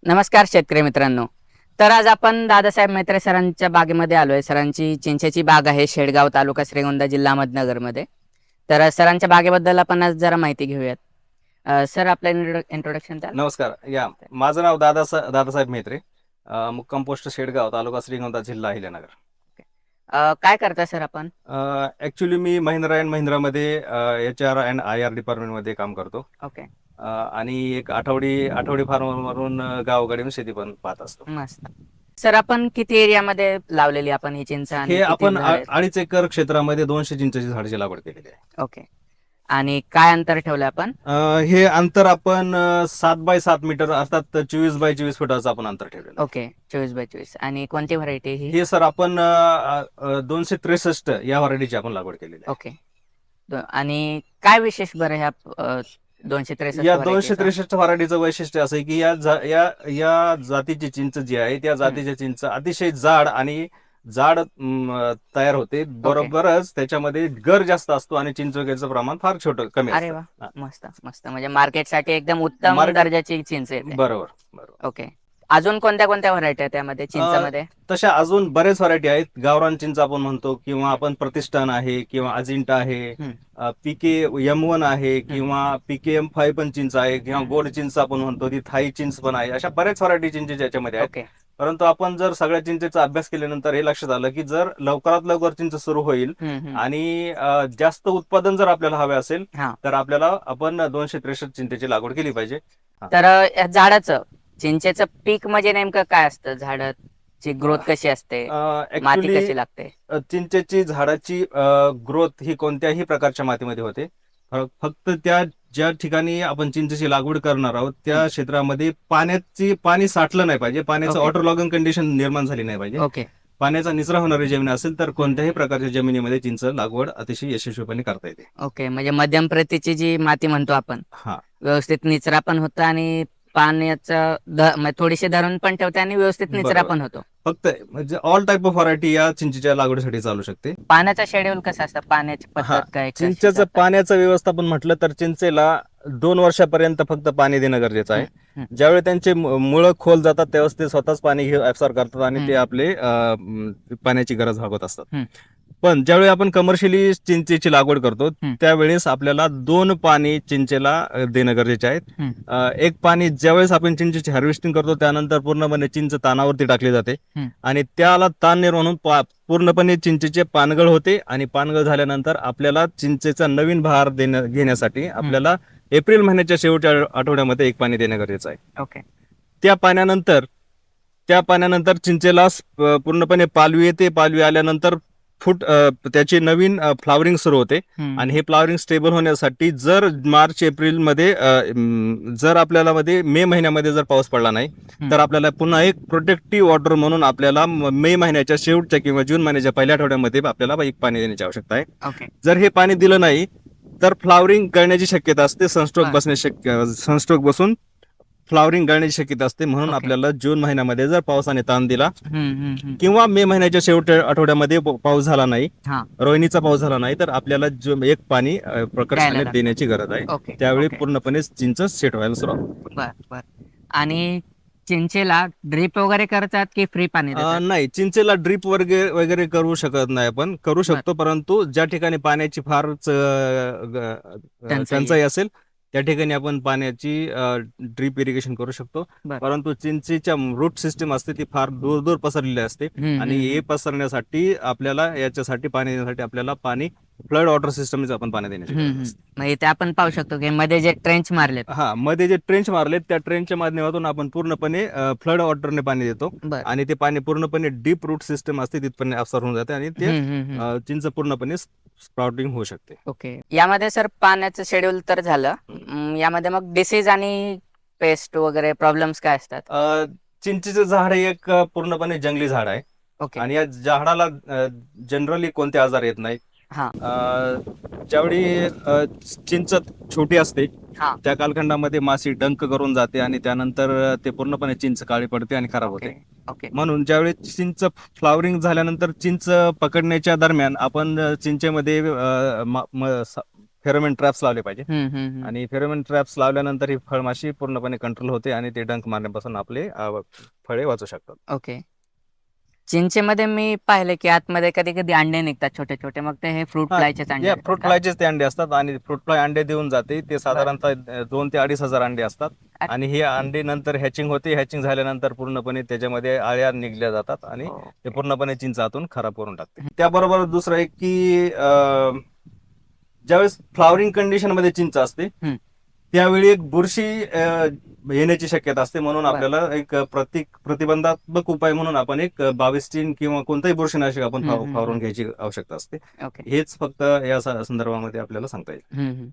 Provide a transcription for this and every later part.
नमस्कार शेतकरी मित्रांनो. तर आज आपण दादासाहेब मेत्रे सरांच्या बागेमध्ये आलोय. सरांची चिंचेची बाग आहे शेडगाव तालुका श्रीगोंदा जिल्हा अहमदनगरमध्ये. तर सरांच्या बागेबद्दल आपण आज जरा माहिती घेऊयात. सर आपलं इंट्रोडक्शन द्याल? नमस्कार. माझं नाव दादासाहेब मेत्रे, मुक्काम पोस्ट शेडगाव, तालुका श्रीगोंदा, जिल्हा अहिल्यानगर. काय करता सर आपण? ऍक्च्युली मी महिंद्रा अँड महिंद्रामध्ये HR अँड IR डिपार्टमेंटमध्ये काम करतो. ओके, आणि एक आठवडी फार्मवरून गावोगाडी शेती पण पाहत असतो. मस्त. सर आपण किती एरियामध्ये लावलेली आपण ही चिंच आणि हे किती आपण झाडे? 2.5 एकर क्षेत्रामध्ये 200 चिंचेची झाडाची लागवड केलेली आहे. ओके. आणि काय अंतर ठेवलं आपण? हे अंतर आपण 7 बाय 7 मीटर अर्थात 24 बाय 24 फुटाचं आपण अंतर ठेवलेलं आहे. Okay, 24x24. आणि कोणती व्हरायटी ही? हे सर आपण 263 या व्हरायटीची आपण लागवड केलेली आहे. ओके. आणि काय विशेष बरं ह्या 263? या 263 व्हरायटीचं वैशिष्ट्य असं आहे की या जातीची चिंच जी आहे त्या जातीची चिंच अतिशय जाड तयार होते. बरोबरच त्याच्यामध्ये गर जास्त असतो आणि चिंचोक्याचं प्रमाण फार कमी अरे असतं. वा, मस्त मस्त. म्हणजे मार्केटसाठी एकदम उत्तम दर्जाची चिंच आहे. बरोबर. ओके. अजून कोणत्या कोणत्या व्हरायटी आहेत त्यामध्ये चिंचामध्ये? तशा अजून बरेच व्हरायटी आहेत. गावरान चिंच आपण म्हणतो, किंवा आपण प्रतिष्ठान आहे, किंवा अजिंठा आहे, PK M1 आहे, किंवा PK M5 पण चिंच आहे, किंवा गोड चिंच आपण म्हणतो, ती थाई चिंच पण आहे. अशा बऱ्याच व्हरायटी चिंचेच्या याच्यामध्ये आहेत. ओके. परंतु आपण जर सगळ्या चिंचेचा अभ्यास केल्यानंतर हे लक्षात आलं की जर लवकरात लवकर चिंच सुरू होईल आणि जास्त उत्पादन जर आपल्याला हवे असेल तर आपल्याला आपण 263 चिंचेची लागवड केली पाहिजे. तर या झाडाचं चिंचेचं पीक म्हणजे नेमकं काय असतं? झाडाची ग्रोथ कशी असते? माती कशी लागते? चिंचेची झाडाची ग्रोथ ही कोणत्याही प्रकारच्या मातीमध्ये होते. फक्त ज्या ठिकाणी आपण चिंचेची लागवड करणार आहोत त्या क्षेत्रामध्ये पाणी साठलं नाही पाहिजे, पाण्याचं वॉटर लॉगिंग कंडिशन निर्माण झाली नाही पाहिजे. ओके. पाण्याचा निचरा होणारी जमीन असेल तर कोणत्याही प्रकारच्या जमिनीमध्ये चिंच लागवड अतिशय यशस्वीपणे करता येते. ओके, म्हणजे मध्यम प्रतीची जी माती म्हणतो आपण, व्यवस्थित निचरा पण होतं आणि पाण्याचं थोडीशी धरून पण ठेवते आणि व्यवस्थित निचरा पण होतो. फक्त म्हणजे ऑल टाइप ऑफ व्हरायटी या चिंचेच्या लागवडीसाठी चालू शकते. पाण्याचा शेड्यूल कसा असतं? पाण्याची पद्धत काय? चिंचेचं पाण्याचं व्यवस्थापन म्हटलं तर चिंचेला 2 वर्षापर्यंत फक्त पाणी देणं गरजेचं आहे. ज्यावेळी त्यांचे मुळं खोल जातात त्यावेळेस ते स्वतःच पाणी ऍब्सॉर्ब करतात आणि ते आपले पाण्याची गरज भागवत असतात. पण ज्यावेळी आपण कमर्शियली चिंचेची लागवड करतो त्यावेळेस आपल्याला 2 पाणी चिंचेला देणं गरजेचे आहेत. एक पाणी ज्यावेळेस आपण चिंचेची हार्वेस्टिंग करतो त्यानंतर पूर्णपणे चिंच तानावरती टाकली जाते आणि त्याला ताण निर्माण होऊन पूर्णपणे चिंचेचे पानगळ होते आणि पानगळ झाल्यानंतर आपल्याला चिंचेचा नवीन बहार घेण्यासाठी आपल्याला एप्रिल महिन्याच्या शेवटच्या आठवड्यामध्ये एक पाणी देणं गरजेचं आहे. ओके. त्या पाण्यानंतर चिंचेला पूर्णपणे पालवी येते. पालवी आल्यानंतर त्याची नवीन फ्लावरिंग सुरू होते आणि हे फ्लावरिंग स्टेबल होण्यासाठी जर मार्च एप्रिल मध्ये जर आपल्याला मे महिन्यामध्ये जर पाऊस पडला नाही तर आपल्याला पुन्हा एक प्रोटेक्टिव्ह वॉटर म्हणून आपल्याला मे महिन्याच्या शेवटच्या किंवा जून महिन्याच्या पहिल्या आठवड्यामध्ये आपल्याला एक पाणी देण्याची आवश्यकता आहे. जर हे पाणी दिलं नाही तर फ्लावरिंग गळण्याची शक्यता असते. सनस्ट्रोक बसून फ्लावरिंग गळण्याची शक्यता असते. म्हणून आपल्याला जून महिन्यामध्ये जर पावसाने ताण दिला किंवा मे महिन्याच्या शेवटच्या आठवड्यामध्ये पाऊस झाला नाही, रोहिणीचा पाऊस झाला नाही तर आपल्याला एक पाणी प्रकर्षाने देण्याची गरज आहे. त्यावेळी पूर्णपणे चिंच सेट व्हायला सुरुवात. आणि चिंचेला ड्रीप वगैरे करतात की फ्री पाणी? नाही, चिंचेला ड्रीप वगैरे करू शकत नाही. आपण करू शकतो, परंतु ज्या ठिकाणी पाण्याची फारच टंचाई असेल त्या ठिकाणी आपण पाण्याची ड्रीप इरिगेशन करू शकतो. परंतु चिंचेच्या रूट सिस्टीम असते ती फार दूर दूर पसरलेली असते आणि हे पसरण्यासाठी याच्यासाठी पाणी देण्यासाठी आपल्याला फ्लड वॉटर सिस्टम आपण पाणी देण्याची. इथे आपण पाहू शकतो की मध्ये जे ट्रेंच मारलेत मध्ये जे ट्रेंच मारलेत त्या ट्रेंचच्या माध्यमातून आपण पूर्णपणे फ्लड वॉटरने पाणी देतो आणि ते पाणी पूर्णपणे डीप रूट सिस्टम असते तिथपर्यंत ऍब्सॉर्ब होऊन जाते आणि ते चिंच पूर्णपणे स्प्राउटिंग होऊ शकते. ओके. यामध्ये सर पाण्याचं शेड्यूल तर झालं, यामध्ये मग डिसीज आणि पेस्ट वगैरे प्रॉब्लेम्स काय असतात? चिंचेचं झाड हे एक पूर्णपणे जंगली झाड आहे आणि या झाडाला जनरली कोणते आजार येत नाहीत. ज्यावेळी चिंच छोटी असते त्या कालखंडामध्ये माशी डंक करून जाते आणि त्यानंतर ते पूर्णपणे चिंच काळी पडते आणि खराब होते. म्हणून ज्यावेळी चिंच फ्लावरिंग झाल्यानंतर चिंच पकडण्याच्या दरम्यान आपण चिंचेमध्ये फेरोमेन ट्रॅप्स लावले पाहिजे. हम्म. आणि फेरोमेन ट्रॅप्स लावल्यानंतर ही फळमाशी पूर्णपणे कंट्रोल होते आणि ते डंक मारण्यापासून आपले फळे वाचू शकतात. ओके. चिंचेमध्ये मी पाहिलं की आतमध्ये कधी कधी अंडे निघतात छोटे छोटे, मग ते हे फ्रूट फ्लायचेच अंडे या असतात फ्रूट का? फ्लायचेच ते अंडे असतात आणि फ्रूट फ्लाय अंडे देऊन जाते. ते साधारणतः 2 ते 2,500 अंडे असतात. अरे. आणि हे अंडे नंतर हॅचिंग होते. हॅचिंग झाल्यानंतर पूर्णपणे त्याच्यामध्ये आळ्या निघल्या जातात आणि ते ओके. पूर्णपणे चिंच आतून खराब करून टाकते. त्याबरोबर दुसरं एक की ज्यावेळेस फ्लॉवरिंग कंडिशन मध्ये चिंच असते हम्म. त्यावेळी एक बुरशी येण्याची शक्यता असते. म्हणून बरं. आपल्याला एक प्रतिबंधात्मक उपाय म्हणून आपण एक बाविस्टीन किंवा कोणताही बुरशीनाशक आपण फवारून घ्यायची आवश्यकता असते. ओके. हेच फक्त या संदर्भामध्ये आपल्याला सांगता येईल.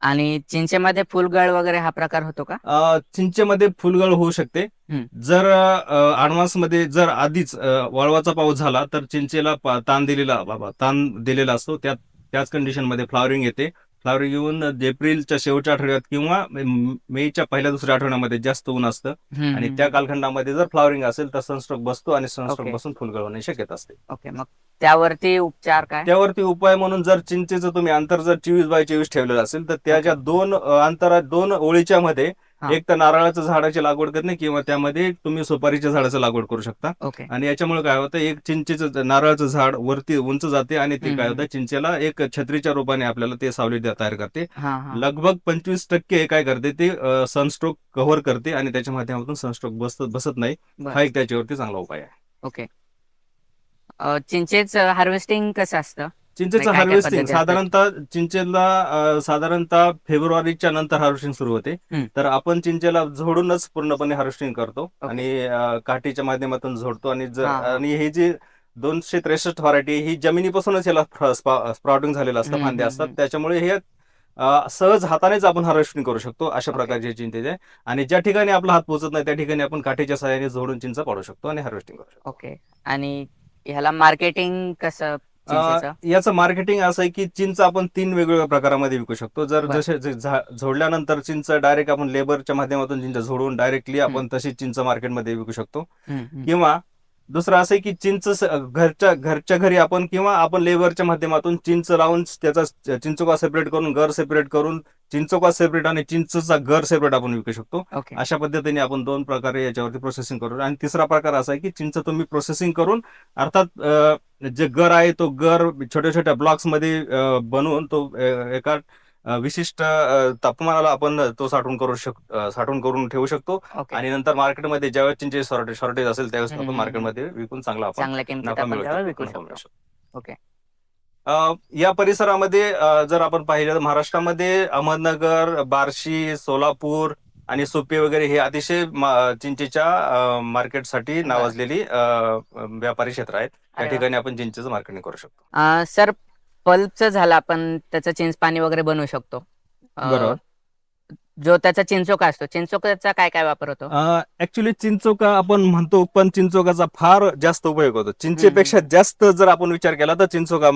आणि चिंचेमध्ये फुलगळ वगैरे हा प्रकार होतो का? चिंचेमध्ये फुलगळ होऊ शकते. जर ऍडव्हान्स मध्ये जर आधीच वळवाचा पाऊस झाला तर चिंचेला ताण दिलेला असतो. त्याच कंडिशन मध्ये फ्लॉवरिंग येते. फ्लॉवरिंग येऊन एप्रिलच्या शेवटच्या आठवड्यात किंवा मेच्या पहिल्या दुसऱ्या आठवड्यामध्ये जास्त ऊन असतं आणि त्या कालखंडामध्ये जर फ्लॉवरिंग असेल तर सनस्ट्रोक बसतो आणि सनस्ट्रोक बसून फुलगळ होण्याची शक्यता असते. ओके. मग त्यावरती उपचार काय? त्यावरती उपाय म्हणून जर चिंचेचं तुम्ही अंतर जर 24x24 ठेवलेलं असेल तर त्याच्या अंतरात 2 ओळीच्या मध्ये एक तर नारळाच्या झाडाची लागवड करणे किंवा त्यामध्ये तुम्ही सुपारीच्या झाडाची लागवड करू शकता. आणि याच्यामुळे काय होतं, एक चिंचेचं नारळाचं झाड वरती उंच जाते आणि ते काय होतं, चिंचेला एक छत्रीच्या रूपाने आपल्याला ते सावली तयार करते. लगभग 25% काय करते ते सनस्ट्रोक कव्हर करते आणि त्याच्या माध्यमातून सनस्ट्रोक बसत नाही. हा एक त्याच्यावरती चांगला उपाय आहे. ओके. चिंचेचं हार्वेस्टिंग कसं असतं? चिंचेचं हार्वेस्टिंग साधारणतः फेब्रुवारीच्या नंतर हार्वेस्टिंग सुरू होते. तर आपण चिंचेला झोडूनच पूर्णपणे हार्वेस्टिंग करतो आणि काठीच्या माध्यमातून झोडतो. आणि हे जे 263 व्हरायटी ही जमिनीपासूनच याला स्प्राउटिंग झालेलं असतं, फांद्या असतात. त्याच्यामुळे हे सहज हातानेच आपण हार्वेस्टिंग करू शकतो. अशा प्रकारचे चिंचेचे. आणि ज्या ठिकाणी आपला हात पोहोचत नाही त्या ठिकाणी आपण काठीच्या सहाय्याने झोडून चिंच पाडू शकतो आणि हार्वेस्टिंग करू शकतो. ओके. आणि ह्याला मार्केटिंग कसं? याचं मार्केटिंग असं आहे की चिंच आपण 3 वेगवेगळ्या प्रकारामध्ये विकू शकतो. जर जसे झोडल्यानंतर चिंच डायरेक्ट आपण लेबरच्या माध्यमातून चिंच झोडून डायरेक्टली आपण तशी चिंच मार्केटमध्ये विकू शकतो. किंवा दुसरं असं आहे की चिंच घरच्या घरी आपण किंवा आपण लेबरच्या माध्यमातून चिंच लावून त्याचा चिंचोका सेपरेट करून घर सेपरेट करून चिंचोका सेपरेट आणि चिंचचा घर सेपरेट आपण विकू शकतो. अशा पद्धतीने आपण 2 प्रकारे याच्यावरती प्रोसेसिंग करू. आणि तिसरा प्रकार असा आहे की चिंच तुम्ही प्रोसेसिंग करून अर्थात जे गर आहे तो गर छोट्या छोट्या ब्लॉक्स मध्ये बनवून तो एका विशिष्ट तापमानाला आपण तो साठवून करून ठेवू शकतो. आणि नंतर मार्केटमध्ये ज्यावेळेस चिंचे शॉर्टेज असेल त्यावेळेस आपण मार्केटमध्ये विकून चांगला नफा मिळवू शकतो. ओके. या परिसरामध्ये जर आपण पाहिलं तर महाराष्ट्रामध्ये अहमदनगर, बार्शी, सोलापूर आणि सुपे वगैरे हे अतिशय चिंचेच्या मार्केटसाठी नावाजलेली व्यापारी क्षेत्र आहेत. त्या ठिकाणी आपण चिंचेचं मार्केटिंग करू शकतो. सर, पल्पचं झालं, आपण त्याचं चिंच पाणी वगैरे बनवू शकतो. बरोबर. जो त्याचा चिंचोका असतो, चिंचोकाचा काय काय वापर होतो? ऍक्च्युली चिंचोका आपण म्हणतो पण चिंचोकाचा फार जास्त उपयोग होतो. चिंचेपेक्षा जास्त जर आपण विचार केला तर चिंचोका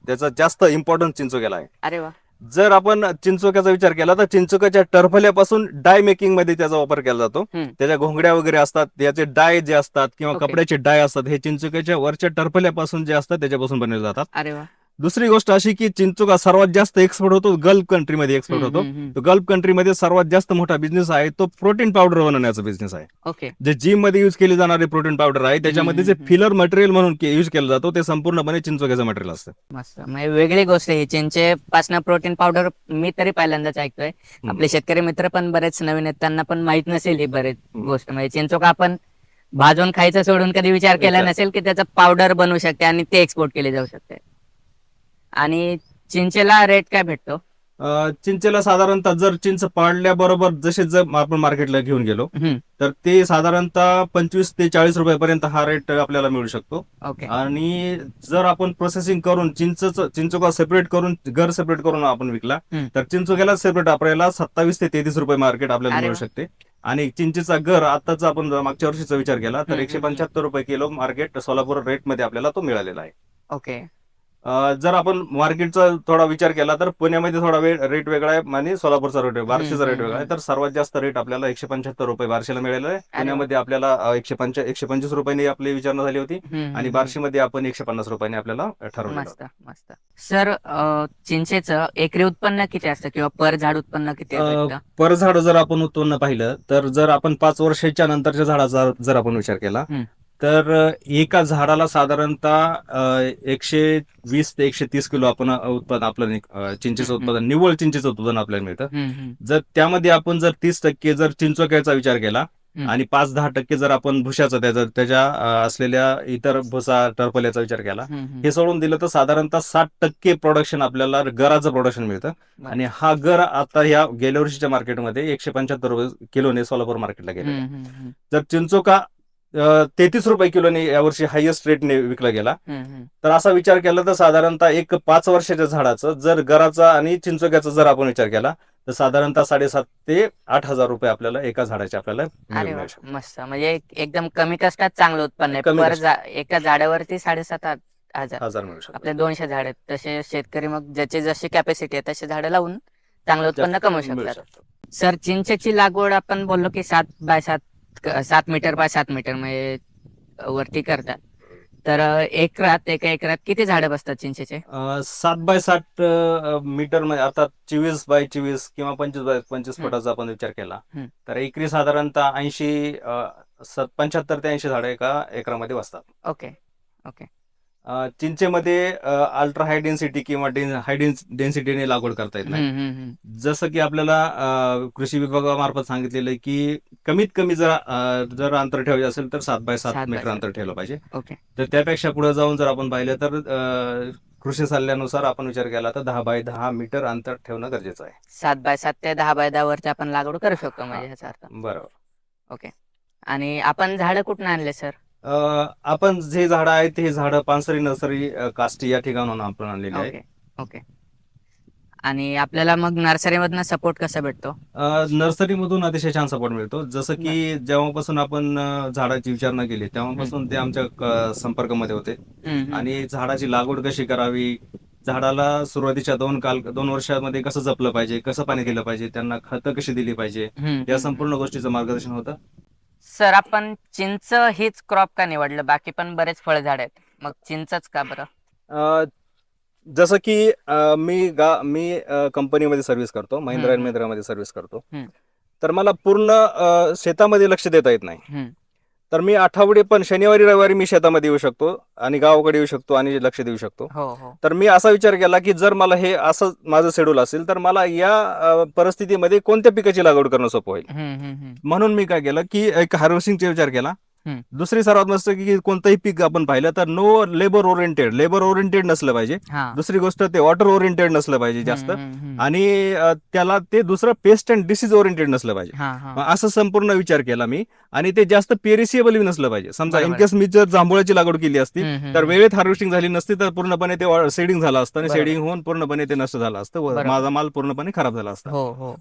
त्याचा जास्त इम्पॉर्टन्स चिंचोक्याला आहे. अरे वा. जर आपण चिंचोक्याचा विचार केला तर चिंचोक्याच्या टरफल्यापासून डाय मेकिंग मध्ये त्याचा वापर केला जातो. त्याच्या घोंगड्या वगैरे असतात, त्याचे डाय जे असतात किंवा कपड्याचे डाय असतात हे चिंचोक्याच्या वरच्या टरफल्यापासून जे असतात त्याच्यापासून बनवले जातात. अरे वा. दुसरी गोष्ट अशी की चिंचोका सर्वात जास्त एक्सपोर्ट होतो गल्फ कंट्रीमध्ये एक्सपोर्ट होतो. तो गल्फ कंट्रीमध्ये सर्वात जास्त मोठा बिझनेस आहे तो प्रोटीन पावडर बनवण्याचा बिझनेस आहे. ओके. जे जिम मध्ये युज केले जाणारे प्रोटीन पावडर आहे त्याच्यामध्ये जे फिलर मटेरियल म्हणून युज केलं जातो ते संपूर्णपणे चिंचोक्याचं मटेरियल असतं. मस्त. म्हणजे वेगळी गोष्ट आहे चिंचे पासून प्रोटीन पावडर मी तरी पहिल्यांदाच ऐकतोय. आपले शेतकरी मित्र पण बरेच नवीन आहेत, त्यांना पण माहित नसेल ही बरेच गोष्ट. म्हणजे चिंचोका आपण भाजून खायचं सोडून कधी विचार केला नसेल की त्याचं पावडर बनवू शकते आणि ते एक्सपोर्ट केले जाऊ शकते. आणि चिंचेला रेट काय भेटतो? चिंचेला साधारणतः जर चिंच पाडल्याबरोबर जसे जर आपण मार्केटला घेऊन गेलो तर ते साधारणतः 25 ते 40 रुपयापर्यंत हा रेट आपल्याला मिळू शकतो. आणि जर आपण प्रोसेसिंग करून चिंचोका सेपरेट करून घर सेपरेट करून आपण विकला तर चिंचोक्याला सेपरेट आपल्याला 27 ते 33 रुपये मार्केट आपल्याला मिळू शकते. आणि चिंचेचा घर आताचा आपण मागच्या वर्षीचा विचार केला तर 175 रुपये किलो मार्केट सोलापूर रेट मध्ये आपल्याला तो मिळालेला आहे. ओके. जर आपण मार्केटचा थोडा विचार केला तर पुण्यामध्ये थोडा रेट वेगळा आहे आणि सोलापूरचा रेट बार्शीचा रेट वेगळा आहे. तर सर्वात जास्त रेट आपल्याला 175 रुपये बार्शीला मिळालेला आहे. पुण्यामध्ये आपल्याला 125 रुपयांनी आपली विचारणा झाली होती आणि बार्शीमध्ये आपण 150 रुपयांनी आपल्याला ठरवलं. मस्त मस्त. सर चिंचेचं एकरी उत्पन्न किती असतं किंवा पर झाड उत्पन्न किती भेटतं? पर झाड जर आपण उत्पन्न पाहिलं तर जर आपण 5 वर्षाच्या नंतरच्या झाडाचा जर आपण विचार केला तर एका झाडाला साधारणतः 120 ते 130 किलो आपण उत्पादन आपलं चिंचेचं उत्पादन निव्वळ चिंचेचं उत्पादन आपल्याला मिळतं. जर त्यामध्ये आपण जर 30% जर चिंचोक्याचा विचार केला आणि 5-10% जर आपण भुशाचा त्याच्या असलेल्या इतर भुसा टरफल्याचा विचार केला, हे सोडून दिलं तर साधारणतः 60% प्रोडक्शन आपल्याला गराचं प्रोडक्शन मिळतं. आणि हा गर आता या गेल्या वर्षीच्या मार्केटमध्ये 175 रुपये किलोने सोलापूर मार्केटला गेला. जर चिंचोका 33 रुपये किलोने यावर्षी हायएस्ट रेटने विकला गेला. तर असा विचार केला तर साधारणतः एक 5 वर्षाच्या झाडाचं जर गराचा आणि चिंचोक्याचा जर आपण विचार केला तर साधारणतः 7,500 ते 8,000 रुपये आपल्याला एका झाडाचे आपल्याला मिळू शकतात. मस्त. म्हणजे एकदम कमी कष्टात चांगलं उत्पन्न आहे. एका झाडावरती 7,500-8,000 मिळू शकतात. आपले 200 झाड आहेत. तसे शेतकरी मग ज्याची जशी कॅपॅसिटी आहे तसे झाडं लावून चांगलं उत्पन्न कमवू शकतात. सर चिंचेची लागवड आपण बोललो की 7 मीटर बाय 7 मीटर म्हणजे वरती करतात. तर एका एकरात किती झाडं बसतात चिंचेचे? 7 बाय 7 मीटर म्हणजे आता 24 बाय 24 किंवा 25 बाय 25 फुटाचा आपण विचार केला तर एकरी साधारणतः 75 ते 80 झाडं एका एकरामध्ये बसतात. Okay okay. चिंचेमध्ये अल्ट्रा हाय डेन्सिटी किंवा हाय डेन्सिटीने लागवड करता येत नाही. जसं की आपल्याला कृषी विभागामार्फत सांगितलेलं आहे की कमीत कमी जर अंतर ठेवायचे असेल तर 7 बाय 7 मीटर अंतर ठेवलं पाहिजे. तर त्यापेक्षा पुढे जाऊन जर आपण पाहिलं तर कृषी सल्ल्यानुसार आपण विचार केला तर 10 बाय 10 मीटर अंतर ठेवणं गरजेचं आहे. 7 बाय 7 ते 10 बाय 10 वरती आपण लागवड करू शकतो म्हणजे ह्याचा अर्थ. बरोबर. ओके. आणि आपण झाडं कुठून आणले सर? आपण जे झाडं आहेत ते झाडं पानसरी नर्सरी काष्टी या ठिकाणाहून आपण आणलेले आहे. ओके. आणि आपल्याला मग नर्सरीमधून सपोर्ट कसा भेटतो? नर्सरीमधून अतिशय छान सपोर्ट मिळतो. जसं की जेव्हापासून आपण झाडाची विचारणा केली तेव्हापासून ते आमच्या संपर्कामध्ये होते आणि झाडाची लागवड कशी करावी, झाडाला सुरुवातीच्या 2 वर्षामध्ये कसं जपलं पाहिजे, कसं पाणी दिलं पाहिजे, त्यांना खतं कशी दिली पाहिजे, या संपूर्ण गोष्टीचं मार्गदर्शन होतं. सर आपण चिंच हीच क्रॉप का निवडलं? बाकी पण बरेच फळझाड आहेत, मग चिंचच का बरं? जसं की मी कंपनीमध्ये सर्व्हिस करतो, महिंद्रा अँड महिंद्रामध्ये सर्व्हिस करतो. तर मला पूर्ण शेतामध्ये लक्ष देता येत नाही. तर मी आठवडे पण शनिवारी रविवारी मी शेतामध्ये येऊ शकतो आणि गावाकडे येऊ शकतो आणि लक्ष देऊ शकतो. तर मी असा विचार केला की जर मला हे असं माझं शेड्यूल असेल तर मला या परिस्थितीमध्ये कोणत्या पिकाची लागवड करणं सोपं होईल. म्हणून मी काय केलं की एक हार्वेस्टिंगचा विचार केला. दुसरी सर्वात मस्त की कोणतंही पीक आपण पाहिलं तर नो लेबर ओरिएंटेड नसलं पाहिजे. दुसरी गोष्ट ते वॉटर ओरिएंटेड नसलं पाहिजे जास्त आणि त्याला ते दुसरं पेस्ट अँड डिसीज ओरिएंटेड नसलं पाहिजे. असं संपूर्ण विचार केला मी आणि ते जास्त पेरिसिएबल नसलं पाहिजे. समजा इनकेस मी जर जांभूळाची लागवड केली असती तर वेळेत हार्वेस्टिंग झाली नसती तर पूर्णपणे ते सेडिंग झालं असतं आणि सेडिंग होऊन पूर्णपणे ते नष्ट झालं असतं, माझा माल पूर्णपणे खराब झाला असता.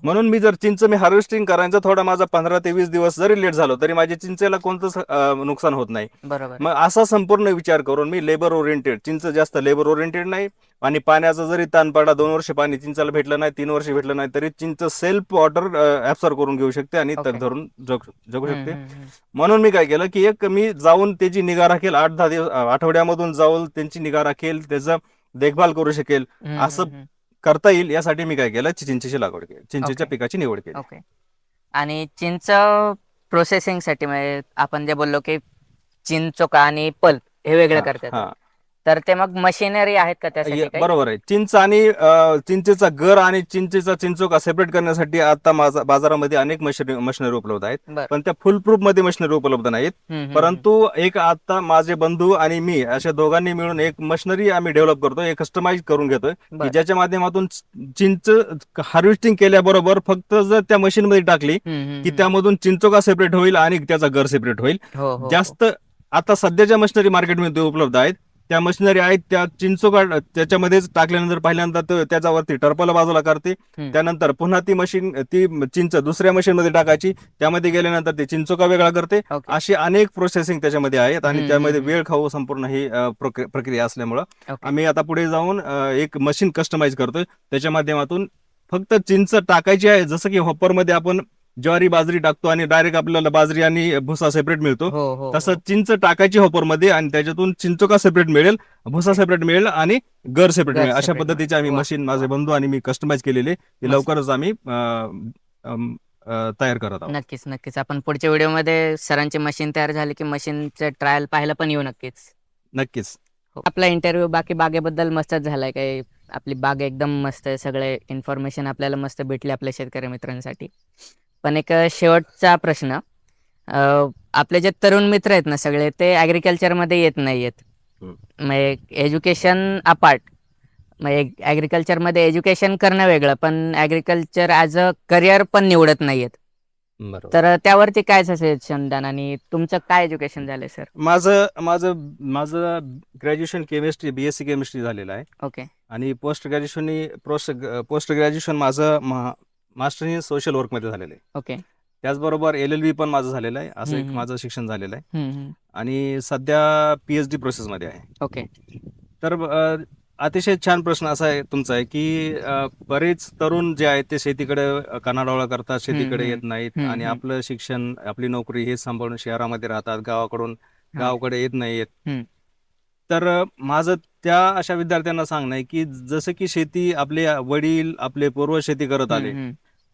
म्हणून मी जर चिंच मी हार्वेस्टिंग करायचं थोडा माझा 15 ते 20 दिवस जरी लेट झालो तरी माझ्या चिंचेला कोणतंच नुकसान होत नाही. मग असा संपूर्ण विचार करून मी लेबर ओरिएंटेड, चिंच जास्त लेबर ओरिएंटेड नाही आणि पाण्याचा जरी ताण पडला 2 वर्ष पाणी चिंचाला भेटलं नाही, 3 वर्ष भेटलं नाही तरी चिंच सेल्फ वॉटर ऍब्सॉर्ब करून घेऊ शकते आणि तग धरून जगू शकते. म्हणून मी काय केलं की एक मी जाऊन त्याची निगा राखेल, 8-10 दिवस आठवड्यामधून जाऊन त्यांची निगा राखेल, त्याचा देखभाल करू शकेल असं करता येईल यासाठी मी काय केलं चिंचेची लागवड केली, चिंचेच्या पिकाची निवड केली. आणि चिंच प्रोसेसिंग साठी म्हणजे आपण जे बोललो की चिंचोका आणि पल्प हे वेगळं करतात, तर ते मग मशिनरी आहेत का त्यासाठी? बरोबर आहे. चिंच आणि चिंचेचा गर आणि चिंचेचा चिंचोका सेपरेट करण्यासाठी आता बाजारामध्ये अनेक मशिनरी उपलब्ध आहेत, पण त्या फुल प्रूफ मध्ये मशिनरी उपलब्ध नाहीत. परंतु एक आता माझे बंधू आणि मी अशा दोघांनी मिळून एक मशिनरी आम्ही डेव्हलप करतोय, एक कस्टमाइज करून घेतोय की ज्याच्या माध्यमातून चिंच हार्वेस्टिंग केल्याबरोबर फक्त जर त्या मशीन मध्ये टाकली की त्यामधून चिंचोका सेपरेट होईल आणि त्याचा गर सेपरेट होईल. जास्त आता सध्याच्या मशिनरी मार्केटमध्ये उपलब्ध आहेत त्या मशिनरी आहेत त्या चिंचोका त्याच्यामध्येच टाकल्यानंतर पहिल्यांदा त्याच्यावरती टर्पल बाजूला करते. त्यानंतर पुन्हा ती मशीन ती चिंच दुसऱ्या मशीन मध्ये टाकायची, त्यामध्ये गेल्यानंतर ते चिंचोका वेगळा करते. ओके. अशी अनेक प्रोसेसिंग त्याच्यामध्ये आहेत आणि त्यामध्ये हम्म. वेळ खाऊ संपूर्ण ही प्रक्रिया असल्यामुळं ओके. आम्ही आता पुढे जाऊन एक मशीन कस्टमाइज करतोय. त्याच्या माध्यमातून फक्त चिंच टाकायची आहे, जसं की हॉपरमध्ये आपण ज्वारी बाजरी टाकतो आणि डायरेक्ट आपल्याला बाजरी आणि भुसा सेपरेट मिळतो, हो हो तसं हो. चिंच टाकायची हॉपरमध्ये आणि त्याच्यातून चिंचोका सेपरेट मिळेल, भुसा ओके. सेपरेट मिळेल आणि गर सेपरेट घर मिळेल. अशा सेपरेट पद्धतीचे आम्ही वा मशीन माझे वा. बंधू आणि मी कस्टमाइज केलेले ते मस्त. लवकरच आम्ही तयार करत आहोत. नक्कीच नक्कीच आपण पुढच्या व्हिडिओमध्ये सरांची मशीन तयार झाली की मशीनचं ट्रायल पाहायला पण येऊ नक्कीच. नक्कीच. हो. आपला इंटरव्ह्यू बाकी बागेबद्दल मस्तच झालाय. काही आपली बाग एकदम मस्त आहे, सगळे इन्फॉर्मेशन आपल्याला मस्त भेटली आपल्या शेतकरी मित्रांसाठी. पण एक शेवटचा प्रश्न, आपले जे तरुण मित्र आहेत ना सगळे, ते ॲग्रिकल्चरमध्ये येत नाही आहेत. मग एज्युकेशन अपार्ट, मग ॲग्रिकल्चरमध्ये एज्युकेशन करणं वेगळं, पण ॲग्रिकल्चर ॲज अ करिअर पण निवडत नाही आहेत. बरोबर. तर त्यावरती काय सजेशन द्याल आणि तुमचं काय एज्युकेशन झालंय सर? माझं माझं माझं ग्रॅज्युएशन केमिस्ट्री BSc केमिस्ट्री झालेलं आहे ओके. आणि पोस्ट ग्रॅज्युएशन माझं मास्टर इन सोशल वर्कमध्ये झालेलं आहे. ओके. त्याचबरोबर LLB पण माझं झालेलं आहे. असं एक माझं शिक्षण झालेलं आहे आणि सध्या PhD प्रोसेसमध्ये आहे. ओके. तर अतिशय छान प्रश्न असा आहे तुमचा आहे की बरेच तरुण जे आहेत ते शेतीकडे कानाडोळा करतात, शेतीकडे येत नाहीत आणि आपलं शिक्षण आपली नोकरी हे सांभाळून शहरामध्ये राहतात, गावाकडे येत नाहीत. तर माझं त्या अशा विद्यार्थ्यांना सांगणं आहे की जसं की शेती आपले वडील आपले पूर्वज शेती करत आले,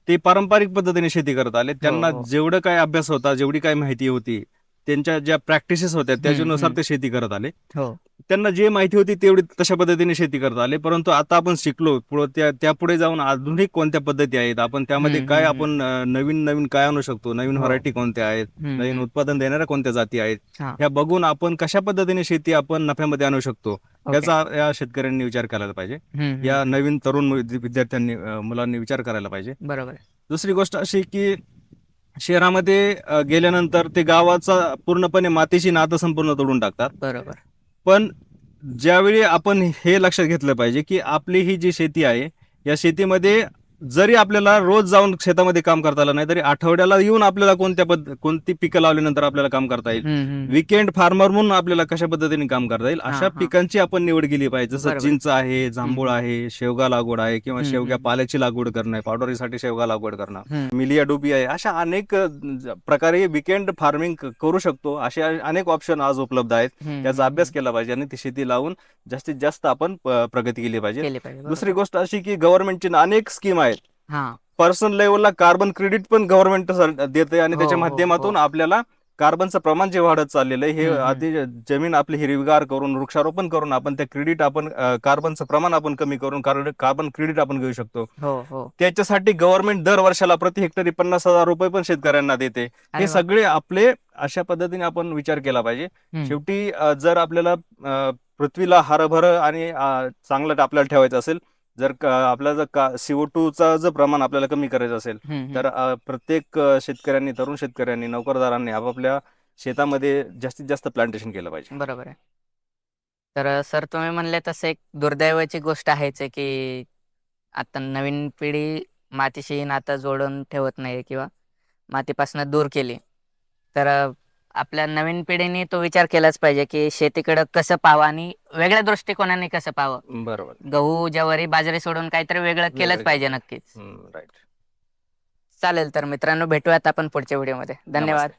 ते पारंपरिक पद्धतीने शेती करत आले. त्यांना हो. जेवढं काय अभ्यास होता, जेवढी काय माहिती होती, त्यांच्या ज्या प्रॅक्टिसेस होत्या त्याच्यानुसार ते शेती करत आले. हो. त्यांना जे माहिती होती तेवढी तशा पद्धतीने शेती करत आले. परंतु आता आपण शिकलो, त्यापुढे जाऊन आधुनिक कोणत्या पद्धती आहेत, आपण त्यामध्ये काय आपण नवीन नवीन काय आणू शकतो, नवीन हो. व्हरायटी कोणत्या आहेत, नवीन उत्पादन देणाऱ्या कोणत्या जाती आहेत, हा. ह्या बघून आपण कशा पद्धतीने शेती आपण नफ्यामध्ये आणू शकतो, ओके. याचा या शेतकऱ्यांनी विचार करायला पाहिजे. या नवीन तरुण विद्यार्थ्यांनी मुलांनी विचार करायला पाहिजे. बरोबर. दुसरी गोष्ट अशी की शहरामध्ये गेल्यानंतर ते गावाचा पूर्णपणे मातीशी नातं संपूर्ण तोडून टाकतात. बरोबर. पण ज्यावेळी आपण हे लक्षात घेतलं पाहिजे की आपली ही जी शेती आहे, या शेतीमध्ये जरी आपल्याला रोज जाऊन शेतामध्ये काम करता आलं नाही, तरी आठवड्याला येऊन आपल्याला कोणती पिकं लावल्यानंतर आपल्याला काम करता येईल, विकेंड फार्मर म्हणून आपल्याला कशा पद्धतीने काम करता येईल, अशा पिकांची आपण निवड केली पाहिजे. जसं चिंच आहे, जांभूळ आहे, शेवगा लागवड आहे किंवा शेवग्या पाल्याची लागवड करणं, पावडरीसाठी शेवगा लागवड करणं, मिलिया डुबी आहे, अशा अनेक प्रकारे विकेंड फार्मिंग करू शकतो. असे अनेक ऑप्शन आज उपलब्ध आहेत. त्याचा अभ्यास केला पाहिजे आणि ती शेती लावून जास्तीत जास्त आपण प्रगती केली पाहिजे. दुसरी गोष्ट अशी की गव्हर्नमेंटची अनेक स्कीम आहेत. पर्सनल लेवलला कार्बन क्रेडिट पण गव्हर्नमेंट देते आणि त्याच्या माध्यमातून आपल्याला कार्बनचं प्रमाण जे वाढत चाललेलं आहे, हे आधी जमीन आपली हिरवीगार करून वृक्षारोपण करून आपण त्या क्रेडिट आपण कार्बनचं प्रमाण आपण कमी करून कार्बन क्रेडिट आपण घेऊ शकतो. त्याच्यासाठी गव्हर्नमेंट दर वर्षाला प्रति हेक्टरी 50,000 रुपये पण शेतकऱ्यांना देते. हे सगळे आपले अशा पद्धतीने आपण विचार केला पाहिजे. शेवटी जर आपल्याला पृथ्वीला हरभर आणि चांगलं आपल्याला ठेवायचं असेल, जर आपल्याला जर CO2चा जर प्रमाण आपल्याला कमी करायचं असेल, तर प्रत्येक शेतकऱ्यांनी, तरुण शेतकऱ्यांनी, नोकरदारांनी आपापल्या शेतामध्ये जास्तीत जास्त प्लांटेशन केलं पाहिजे. बरोबर आहे. तर सर तुम्ही म्हणले तसं एक दुर्दैवाची गोष्ट आहेच आहे की आता नवीन पिढी मातीशी नातं जोडून ठेवत नाही किंवा मातीपासून दूर केली. तर आपल्या नवीन पिढीने तो विचार केलाच पाहिजे की शेतीकडे कसं पाहावं आणि वेगळ्या दृष्टिकोनाने कसं पाहावं. बरोबर. गहू, ज्वारी, बाजरी सोडून काहीतरी वेगळं केलंच पाहिजे. नक्कीच. राईट. चालेल. तर मित्रांनो, भेटूयात आपण पुढच्या व्हिडिओमध्ये. धन्यवाद.